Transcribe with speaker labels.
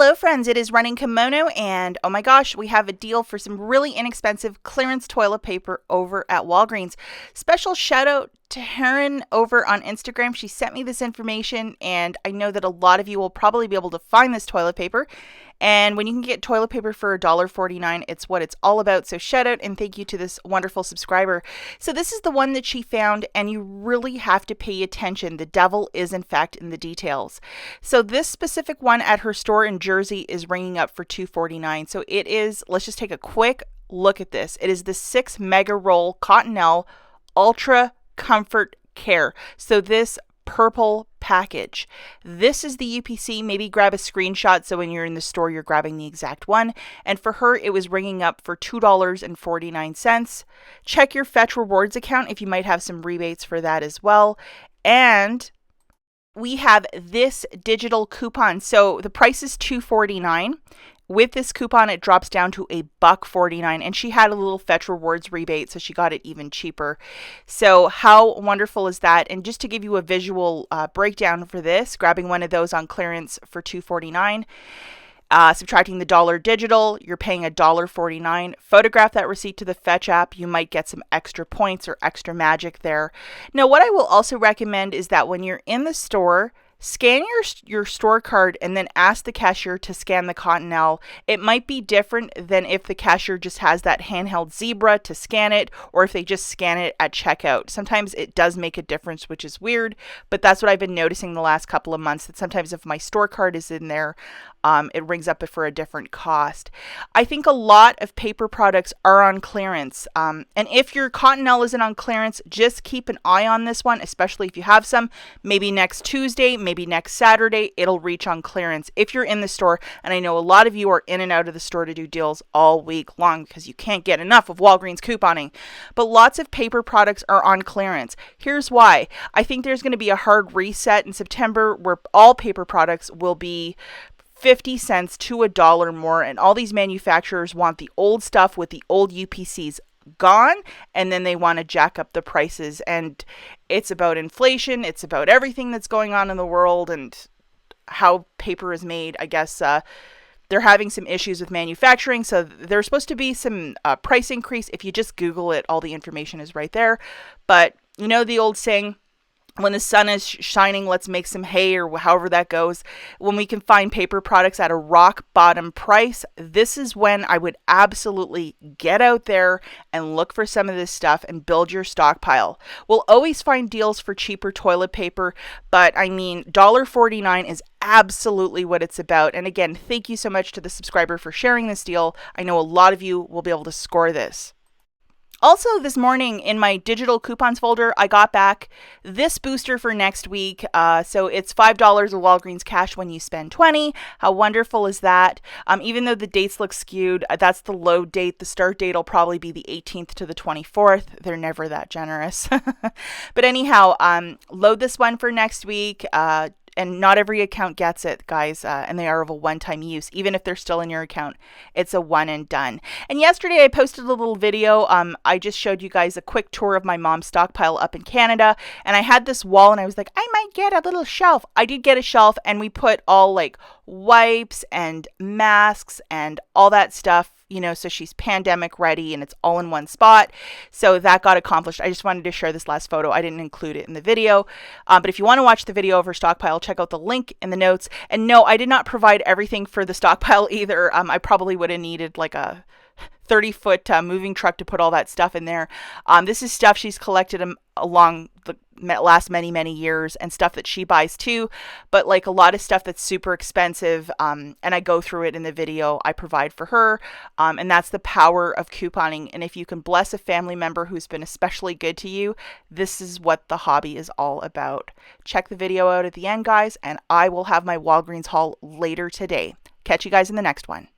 Speaker 1: Hello friends, it is Running Kimono, and oh my gosh, we have a deal for some really inexpensive clearance toilet paper over at Walgreens. Special shout out to Heron over on Instagram. She sent me this information, and I know that a lot of you will probably be able to find this toilet paper. And when you can get toilet paper for $1.49, it's what it's all about. So shout out and thank you to this wonderful subscriber. So this is the one that she found, and you really have to pay attention. The devil is in fact in the details. So this specific one at her store in Jersey is ringing up for $2.49. So it is, let's just take a quick look at this. It is the 6 mega roll Cottonelle Ultra Comfort Care. So this purple package. This is the UPC. Maybe grab a screenshot so when you're in the store you're grabbing the exact one. And for her it was ringing up for $2.49. Check your Fetch Rewards account if you might have some rebates for that as well. And we have this digital coupon. So the price is $2.49. With this coupon, it drops down to $1.49, and she had a little Fetch Rewards rebate, so she got it even cheaper. So how wonderful is that? And just to give you a visual breakdown for this, grabbing one of those on clearance for $2.49, subtracting the $1 digital, you're paying $1.49. Photograph that receipt to the Fetch app. You might get some extra points or extra magic there. Now, what I will also recommend is that when you're in the store, scan your store card and then ask the cashier to scan the Cottonelle. It might be different than if the cashier just has that handheld zebra to scan it, or if they just scan it at checkout. Sometimes it does make a difference, which is weird, but that's what I've been noticing the last couple of months, that sometimes if my store card is in there, it rings up for a different cost. I think a lot of paper products are on clearance. And if your Cottonelle isn't on clearance, just keep an eye on this one, especially if you have some. Maybe next Tuesday, maybe next Saturday, it'll reach on clearance if you're in the store. And I know a lot of you are in and out of the store to do deals all week long because you can't get enough of Walgreens couponing. But lots of paper products are on clearance. Here's why. I think there's going to be a hard reset in September where all paper products will be 50 cents to $1 more, and all these manufacturers want the old stuff with the old UPCs gone, and then they want to jack up the prices. And it's about inflation, it's about everything that's going on in the world and how paper is made. I guess they're having some issues with manufacturing, so there's supposed to be some price increase. If you just Google it, all the information is right there. But you know the old saying, when the sun is shining, let's make some hay, or however that goes. When we can find paper products at a rock bottom price, this is when I would absolutely get out there and look for some of this stuff and build your stockpile. We'll always find deals for cheaper toilet paper, but I mean, $1.49 is absolutely what it's about. And again, thank you so much to the subscriber for sharing this deal. I know a lot of you will be able to score this. Also, this morning in my digital coupons folder, I got back this booster for next week. So it's $5 of Walgreens cash when you spend $20. How wonderful is that? Even though the dates look skewed, that's the load date. The start date will probably be the 18th to the 24th. They're never that generous. But anyhow, load this one for next week. And not every account gets it, guys, and they are of a one-time use. Even if they're still in your account, it's a one and done. And yesterday I posted a little video. I just showed you guys a quick tour of my mom's stockpile up in Canada. And I had this wall, and I was like, I might get a little shelf. I did get a shelf, and we put all like wipes and masks and all that stuff, you know, so she's pandemic ready and it's all in one spot. So that got accomplished. I just wanted to share this last photo. I didn't include it in the video. But if you want to watch the video of her stockpile, check out the link in the notes. And no, I did not provide everything for the stockpile either. I probably would have needed like a 30-foot moving truck to put all that stuff in there. This is stuff she's collected along the last many years, and stuff that she buys too, but like a lot of stuff that's super expensive, and I go through it in the video I provide for her, and that's the power of couponing. And if you can bless a family member who's been especially good to you, this is what the hobby is all about. Check the video out at the end, guys, and I will have my Walgreens haul later today. Catch you guys in the next one.